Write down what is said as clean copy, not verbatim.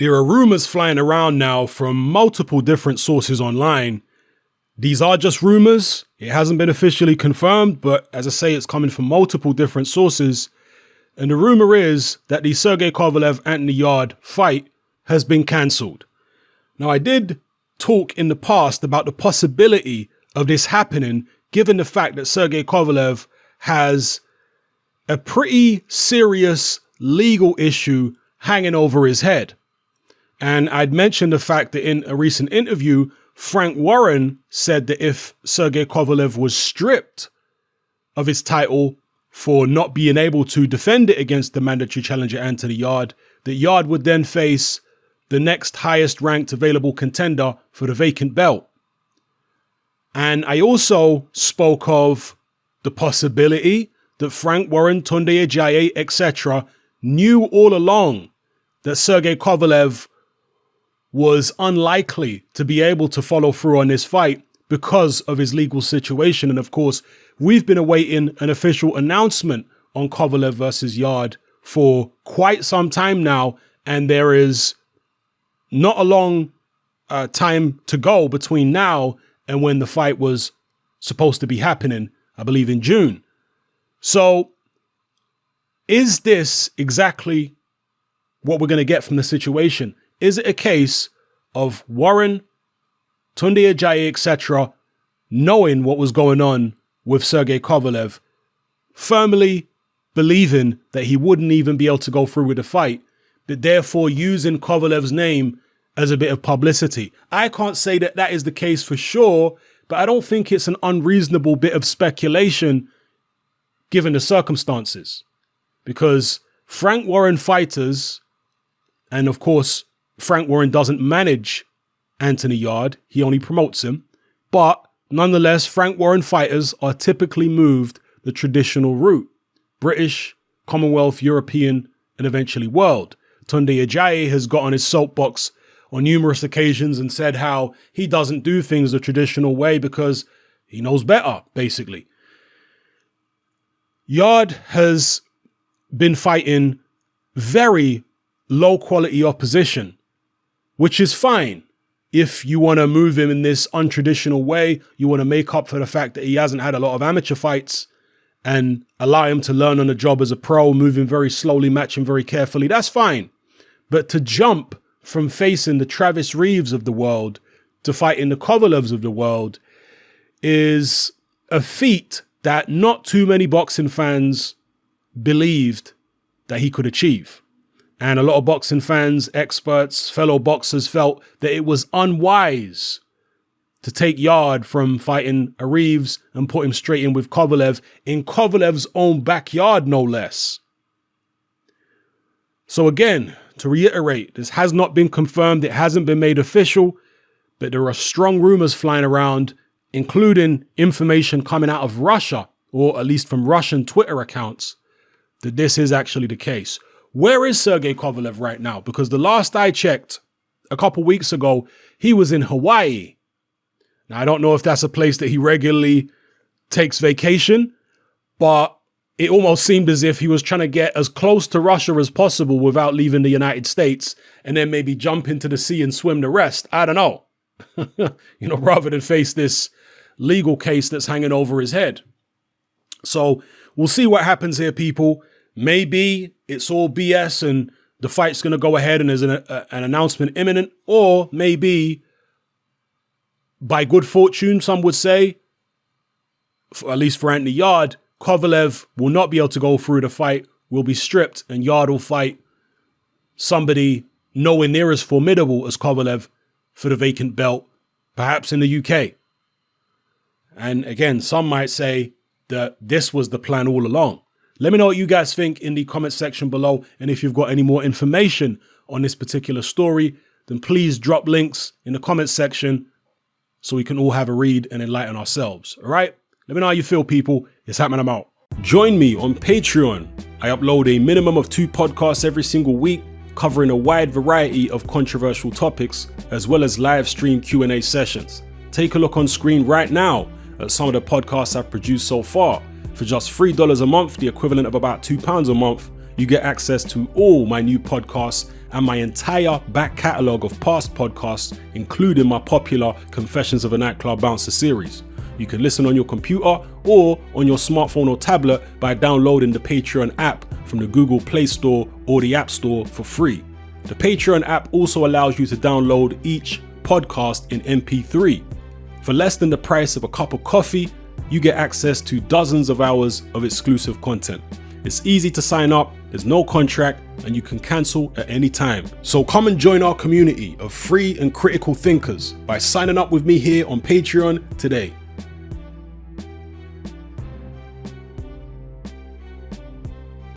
There are rumors flying around now from multiple different sources online. These are just rumors. It hasn't been officially confirmed, but as I say, it's coming from multiple different sources. And the rumor is that the Sergey Kovalev-Anthony Yarde fight has been cancelled. Now, I did talk in the past about the possibility of this happening, given the fact that Sergey Kovalev has a pretty serious legal issue hanging over his head. And I'd mentioned the fact that in a recent interview, Frank Warren said that if Sergey Kovalev was stripped of his title for not being able to defend it against the mandatory challenger Anthony Yarde, that Yarde would then face the next highest ranked available contender for the vacant belt. And I also spoke of the possibility that Frank Warren, Tunde Ajayi, etc. knew all along that Sergey Kovalev was unlikely to be able to follow through on this fight because of his legal situation. And of course, we've been awaiting an official announcement on Kovalev versus Yarde for quite some time now. And there is not a long time to go between now and when the fight was supposed to be happening, I believe in June. So is this exactly what we're going to get from the situation? Is it a case of Warren, Tunde Ajayi, etc., knowing what was going on with Sergey Kovalev, firmly believing that he wouldn't even be able to go through with the fight, but therefore using Kovalev's name as a bit of publicity? I can't say that that is the case for sure, but I don't think it's an unreasonable bit of speculation given the circumstances. Because Frank Warren fighters, and of course, Frank Warren doesn't manage Anthony Yarde, he only promotes him. But nonetheless, Frank Warren fighters are typically moved the traditional route: British, Commonwealth, European, and eventually world. Tunde Ajayi has got on his soapbox on numerous occasions and said how he doesn't do things the traditional way because he knows better, basically. Yarde has been fighting very low quality opposition, which is fine. If you want to move him in this untraditional way, you want to make up for the fact that he hasn't had a lot of amateur fights and allow him to learn on the job as a pro, moving very slowly, matching very carefully, that's fine. But to jump from facing the Travis Reeves of the world to fighting the Kovalevs of the world is a feat that not too many boxing fans believed that he could achieve. And a lot of boxing fans, experts, fellow boxers felt that it was unwise to take Yarde from fighting a Reeves and put him straight in with Kovalev in Kovalev's own backyard, no less. So again, to reiterate, this has not been confirmed. It hasn't been made official, but there are strong rumors flying around, including information coming out of Russia, or at least from Russian Twitter accounts, that this is actually the case. Where is Sergey Kovalev right now? Because the last I checked a couple weeks ago, he was in Hawaii. Now, I don't know if that's a place that he regularly takes vacation, but it almost seemed as if he was trying to get as close to Russia as possible without leaving the United States and then maybe jump into the sea and swim the rest. I don't know. Rather than face this legal case that's hanging over his head. So we'll see what happens here, people. Maybe it's all BS and the fight's going to go ahead and there's an announcement imminent, or maybe by good fortune, some would say, at least for Anthony Yarde, Kovalev will not be able to go through the fight, will be stripped, and Yarde will fight somebody nowhere near as formidable as Kovalev for the vacant belt, perhaps in the UK. And again, some might say that this was the plan all along. Let me know what you guys think in the comment section below. And if you've got any more information on this particular story, then please drop links in the comment section so we can all have a read and enlighten ourselves. All right? Let me know how you feel, people. It's happening. I'm out. Join me on Patreon. I upload a minimum of 2 podcasts every single week, covering a wide variety of controversial topics, as well as live stream Q&A sessions. Take a look on screen right now at some of the podcasts I've produced so far. For just $3 a month, the equivalent of about £2 a month, you get access to all my new podcasts and my entire back catalogue of past podcasts, including my popular Confessions of a Nightclub Bouncer series. You can listen on your computer or on your smartphone or tablet by downloading the Patreon app from the Google Play Store or the App Store for free. The Patreon app also allows you to download each podcast in MP3. For less than the price of a cup of coffee, you get access to dozens of hours of exclusive content. It's easy to sign up, there's no contract, and you can cancel at any time. So come and join our community of free and critical thinkers by signing up with me here on Patreon today.